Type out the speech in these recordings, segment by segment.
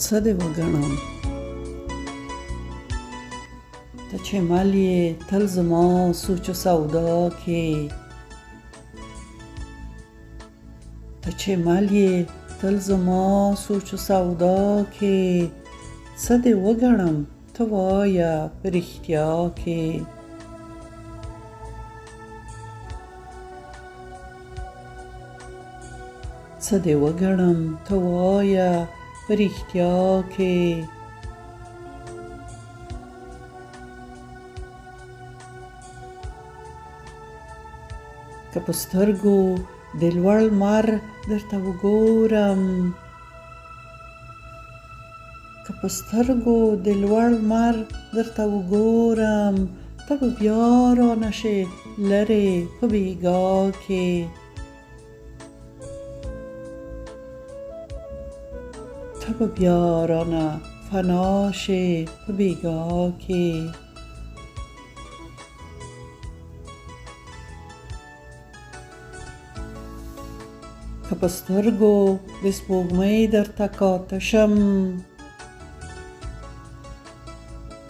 څه دې وګڼم ته چې مل یې تل زما سوچ و سودا کې ته چې مل یې تل زما سوچ و سودا کې څه دې وګڼم ته وایه په رښتیا کې څه دې وګڼم ته وایه په رښتیا کې که په سترګو د لوړ لمر درته وګورم که په سترګو د لوړ لمر درته وګورم ته به بیا رانه شې لرې په بېګا کې ته به بیا رانه فنا شې په بېګا کې که په سترګو د سپوږمۍ درته کاته شم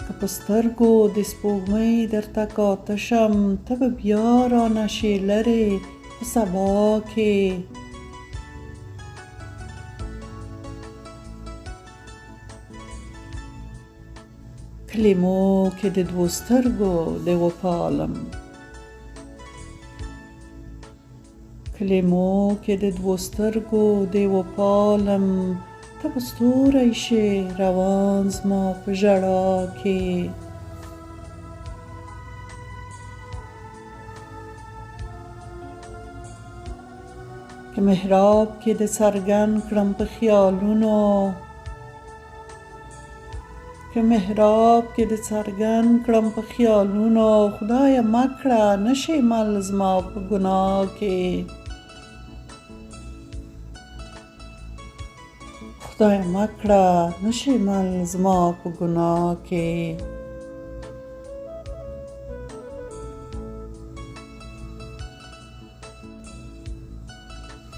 که په سترګو د سپوږمۍ درته کاته شم ته به بیا رانه شې لرې په سبا کې کلمو کې د دوو سترګو لیوه پالم کلمو کې د دوو سترګو لیوه پالم ته به ستوری شې روان زما په ژړا کې که محراب کې د څرګند کړم په خیالونو که محراب کې د څرګند کړم په خیالونو خدایه مه کړه نه شې مل زما په ګناه کې خدایه مه کړه نه شې مل زما په ګناه کې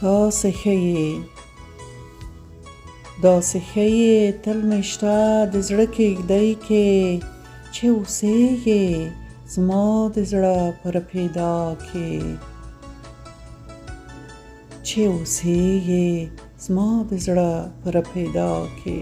داسې ښه یې داسې ښه یې تل مې شته د زړه کېږدۍ کې چې اوسېږې زما د زړه په رپېدا کې چې اوسېږې زما د زړه په رپېدا کې